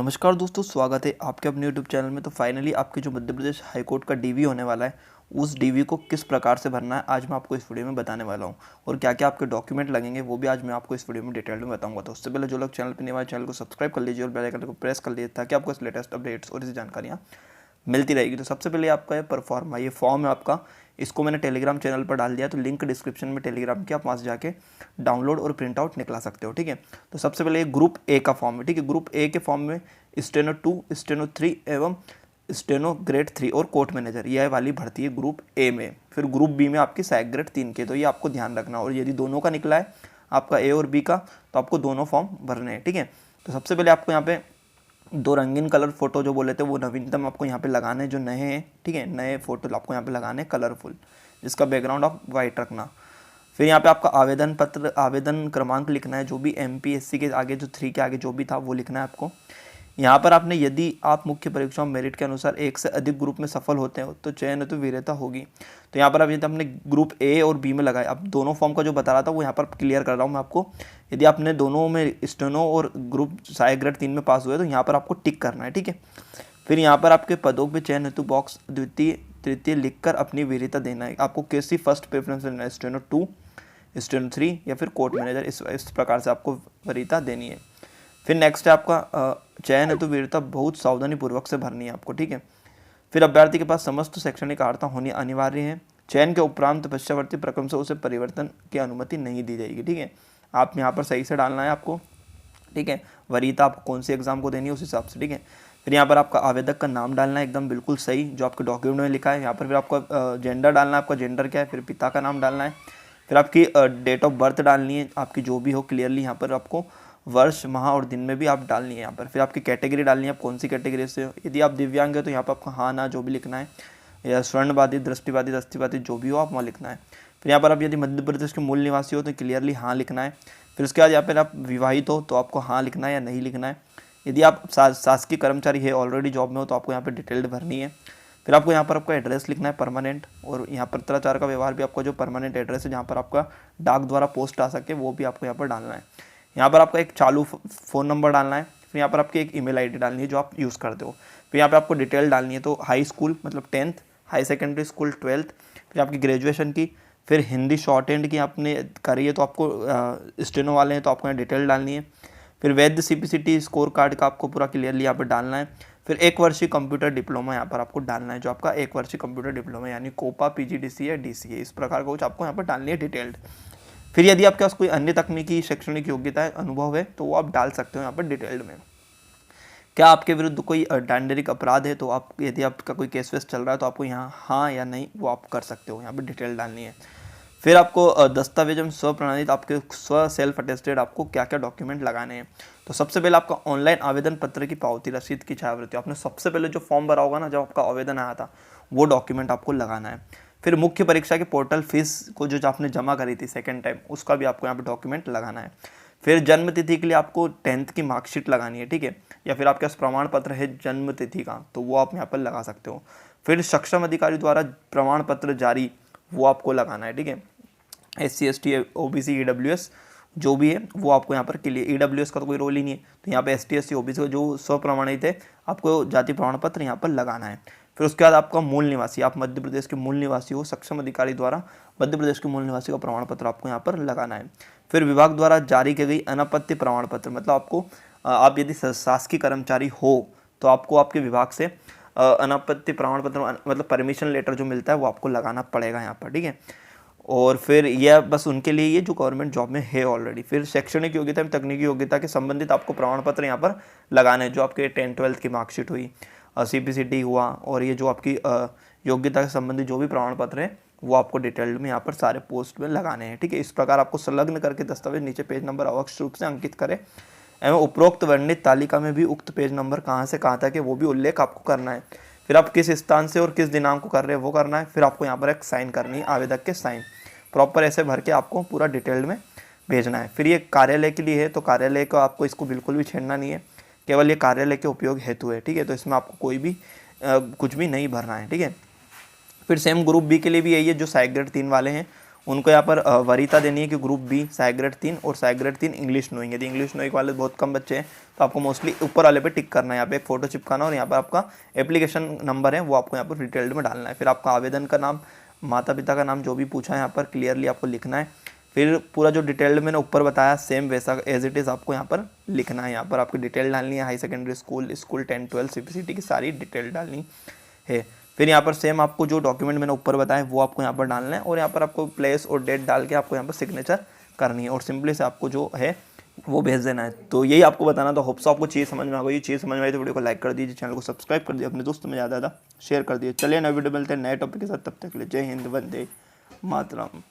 नमस्कार दोस्तों, स्वागत है आपके अपने यूट्यूब चैनल में। तो फाइनली आपके जो मध्य प्रदेश हाईकोर्ट का डीवी होने वाला है, उस डीवी को किस प्रकार से भरना है आज मैं आपको इस वीडियो में बताने वाला हूं। और क्या क्या आपके डॉक्यूमेंट लगेंगे वो भी आज मैं आपको इस वीडियो में डिटेल में बताऊंगा। तो उससे पहले जो लोग चैनल पर नए हमारे चैनल को सब्सक्राइब कर लीजिए और बेल आइकन को प्रेस कर लीजिए ताकि आपको इस लेटेस्ट अपडेट्स और इस जानकारियाँ मिलती रहेगी। तो सबसे पहले आपका ये परफॉर्मा, ये फॉर्म है आपका, इसको मैंने टेलीग्राम चैनल पर डाल दिया, तो लिंक डिस्क्रिप्शन में टेलीग्राम की, आप वहाँ से जाके डाउनलोड और प्रिंट आउट निकला सकते हो। ठीक है, तो सबसे पहले ये ग्रुप ए का फॉर्म है। ठीक है, ग्रुप ए के फॉर्म में स्टेनो 2, स्टेनो 3 एवं स्टेनो ग्रेड 3 और कोर्ट मैनेजर, यह वाली भर्ती है ग्रुप ए में। फिर ग्रुप बी में आपकी सहायक ग्रेड 3 के, तो ये आपको ध्यान रखना। और यदि दोनों का निकला है आपका ए और बी का, तो आपको दोनों फॉर्म भरने हैं। ठीक है, तो सबसे पहले आपको यहाँ पे दो रंगीन कलर फोटो जो बोले थे वो नवीनतम आपको यहाँ पे लगाने हैं, जो नए हैं। ठीक है, नए फोटो आपको यहाँ पे लगाने हैं कलरफुल, जिसका बैकग्राउंड आप वाइट रखना। फिर यहाँ पे आपका आवेदन पत्र, आवेदन क्रमांक लिखना है, जो भी MPSC के आगे जो 3 के आगे जो भी था वो लिखना है आपको। यहाँ पर आपने, यदि आप मुख्य परीक्षाओं मेरिट के अनुसार एक से अधिक ग्रुप में सफल होते हो तो चयन हेतु वरीयता होगी। तो यहाँ पर अब यदि आपने ग्रुप ए और बी में लगाया, अब दोनों फॉर्म का जो बता रहा था वो यहाँ पर क्लियर कर रहा हूँ मैं आपको। यदि आपने दोनों में स्टेनो और ग्रुप सहायक ग्रेड 3 में पास हुए तो यहाँ पर आपको टिक करना है। ठीक है, फिर यहाँ पर आपके पदों पे चयन हेतु बॉक्स द्वितीय तृतीय लिखकर अपनी वरीयता देना है। आपको कैसी फर्स्ट प्रेफरेंस देना है, स्टेनो 2, स्टेनो 3 या फिर कोर्ट मैनेजर, इस प्रकार से आपको वरीयता देनी है। फिर नेक्स्ट है आपका चयन हेतु वरीयता बहुत सावधानी पूर्वक से भरनी है आपको। ठीक है, फिर अभ्यर्थी के पास समस्त शैक्षणिक अर्हता होनी अनिवार्य है। चयन के उपरांत पश्चावर्ती प्रक्रम से उसे परिवर्तन की अनुमति नहीं दी जाएगी। ठीक है, आप यहाँ पर सही से डालना है आपको। ठीक है, वरीयता आपको कौन सी एग्जाम को देनी है उस हिसाब से। ठीक है, फिर यहाँ पर आपका आवेदक का नाम डालना है एकदम बिल्कुल सही, जो आपके डॉक्यूमेंट में लिखा है। यहाँ पर फिर आपका जेंडर डालना है, आपका जेंडर क्या है, फिर पिता का नाम डालना है, फिर आपकी डेट ऑफ बर्थ डालनी है, आपकी जो भी हो क्लियरली। यहाँ पर आपको वर्ष, माह और दिन में भी आप डालनी है यहाँ पर। फिर आपकी कैटेगरी डालनी है, आप कौन सी कैटेगरी से हो। यदि आप दिव्यांग है तो यहाँ पर आपको हाँ ना जो भी लिखना है, या स्वर्णबाधित, दृष्टिबाधित, अस्थिबाधित जो भी हो आप वहाँ लिखना है। फिर यहाँ पर आप यदि मध्य प्रदेश के मूल निवासी हो तो क्लियरली हाँ लिखना है। फिर उसके बाद यहाँ पर आप विवाहित हो तो आपको हाँ लिखना है या नहीं लिखना है। यदि आप शासकीय कर्मचारी है, ऑलरेडी जॉब में हो, तो आपको यहाँ पर डिटेल्ड भरनी है। फिर आपको यहाँ पर आपका एड्रेस लिखना है परमानेंट, और यहाँ पर पत्राचार का व्यवहार भी आपका जो परमानेंट एड्रेस है जहाँ पर आपका डाक द्वारा पोस्ट आ सके वो भी आपको यहाँ पर डालना है। यहाँ पर आपका एक चालू फ़ोन नंबर डालना है। फिर यहाँ पर आपकी एक ईमेल आईडी डालनी है जो आप यूज़ करते हो। फिर यहाँ पे आपको डिटेल डालनी है, तो हाई स्कूल मतलब 10th, high secondary school 12th, फिर आपकी ग्रेजुएशन की, फिर हिंदी शॉर्ट हैंड की आपने करी है तो आपको स्टेनो वाले हैं तो आपको यहाँ डिटेल डालनी है। फिर वैध CPCT स्कोर कार्ड का आपको पूरा क्लियरली यहाँ पर डालना है। फिर 1 वर्षीय कंप्यूटर डिप्लोमा यहाँ पर आपको डालना है, जो आपका 1 वर्षीय कंप्यूटर डिप्लोमा यानी कोपा, PGDCA या DCA, इस प्रकार का कुछ आपको यहाँ पर डालनी है डिटेल्ड। फिर यदि आपके पास कोई अन्य तकनीकी शैक्षणिक योग्यता है, अनुभव है, तो वो आप डाल सकते हो यहाँ पर डिटेल्ड में। क्या आपके विरुद्ध कोई दंडनीय अपराध है, तो आप, यदि आपका कोई केस वेस चल रहा है तो आपको यहाँ हाँ या नहीं वो आप कर सकते हो, यहाँ पर डिटेल डालनी है। फिर आपको दस्तावेज एवं स्व प्रणालित, आपके स्व सेल्फ अटेस्टेड आपको क्या क्या डॉक्यूमेंट लगाने हैं। तो सबसे पहले आपका ऑनलाइन आवेदन पत्र की पावती, रसीद की छायाप्रति, आपने सबसे पहले जो फॉर्म भरा होगा ना जब आपका आवेदन आया था, वो डॉक्यूमेंट आपको लगाना है। फिर मुख्य परीक्षा के पोर्टल फीस को जो आपने जमा करी थी सेकंड टाइम, उसका भी आपको यहाँ पे डॉक्यूमेंट लगाना है। फिर जन्म तिथि के लिए आपको 10th की मार्कशीट लगानी है। ठीक है, या फिर आपके पास प्रमाण पत्र है जन्म तिथि का तो वो आप यहाँ पर लगा सकते हो। फिर सक्षम अधिकारी द्वारा प्रमाण पत्र जारी, वो आपको लगाना है। ठीक है, SC ST OBC EWS जो भी है वो आपको यहाँ पर क्लियर, EWS का तो कोई रोल ही नहीं है, तो यहाँ पे ST SC OBC का जो स्वप्रमाणित है आपको जाति प्रमाण पत्र यहाँ पर लगाना है। फिर उसके बाद आपका मूल निवासी, आप मध्य प्रदेश के मूल निवासी हो, सक्षम अधिकारी द्वारा मध्य प्रदेश के मूल निवासी का प्रमाण पत्र आपको यहाँ पर लगाना है। फिर विभाग द्वारा जारी की गई अनापत्ति प्रमाण पत्र, मतलब आपको, आप यदि शासकीय कर्मचारी हो तो आपको आपके विभाग से अनापत्ति प्रमाण पत्र मतलब परमिशन लेटर जो मिलता है वो आपको लगाना पड़ेगा यहाँ पर। ठीक है, और फिर यह बस उनके लिए ये जो गवर्नमेंट जॉब में है ऑलरेडी। फिर शैक्षणिक योग्यता एवं तकनीकी योग्यता के संबंधित आपको प्रमाण पत्र यहाँ पर लगाने हैं, जो आपके 10th 12th की मार्कशीट हुई, CPCT हुआ, और ये जो आपकी योग्यता के संबंधित जो भी प्रमाण पत्र है वो आपको डिटेल्ड में यहाँ पर सारे पोस्ट में लगाने हैं। ठीक है, इस प्रकार आपको संलग्न करके दस्तावेज नीचे पेज नंबर आवश्यक रूप से अंकित करें एवं उपरोक्त वर्णित तालिका में भी उक्त पेज नंबर कहाँ से कहाँ तक है वो भी उल्लेख आपको करना है। फिर आप किस स्थान से और किस दिनांक को कर रहे हैं वो करना है। फिर आपको यहाँ पर एक साइन करनी है, आवेदक के साइन प्रॉपर ऐसे भर के आपको पूरा डिटेल्ड में भेजना है। फिर ये कार्यालय के लिए है तो कार्यालय को आपको इसको बिल्कुल भी छेड़ना नहीं है, केवल ये कार्यालय के उपयोग हेतु है। ठीक है, तो इसमें आपको कोई भी कुछ भी नहीं भरना है। ठीक है, फिर सेम ग्रुप बी के लिए भी यही है, जो सहायक ग्रेड 3 वाले हैं उनको यहाँ पर वरीयता देनी है कि ग्रुप बी साय ग्रेड 3 और साय ग्रेड 3 इंग्लिश नोइंग। यदि इंग्लिश नोइंग वाले बहुत कम बच्चे हैं तो आपको मोस्टली ऊपर वाले पे टिक करना है, यहाँ पे एक फोटो चिपकाना और यहाँ पर आपका एप्लीकेशन नंबर है वो आपको यहाँ पर डिटेल्ड में डालना है। फिर आपका आवेदन का नाम, माता पिता का नाम जो भी पूछा है यहाँ पर क्लियरली आपको लिखना है। फिर पूरा जो डिटेल्ड मैंने ऊपर बताया सेम वैसा एज इट इज़ आपको यहाँ पर लिखना है। यहाँ पर आपकी डिटेल डालनी है, high secondary school, school 10 12 CPCT की सारी डिटेल डालनी है। फिर यहाँ पर सेम आपको जो डॉक्यूमेंट मैंने ऊपर बताया वो आपको यहाँ पर डालना है और यहाँ पर आपको प्लेस और डेट डाल के आपको यहाँ पर सिग्नेचर करनी है और सिंपली से आपको जो है वो भेज देना है। तो यही आपको बताना था। होप्स आपको चीज़ समझ में आ गई। चीज़ समझ में आई तो वीडियो को लाइक कर दीजिए, चैनल को सब्सक्राइब कर दीजिए, अपने दोस्तों में ज़्यादा शेयर कर दिए। चलिए नए वीडियो मिलते हैं नए टॉपिक के साथ, तब तक के लिए जय हिंद, वंदे मातरम।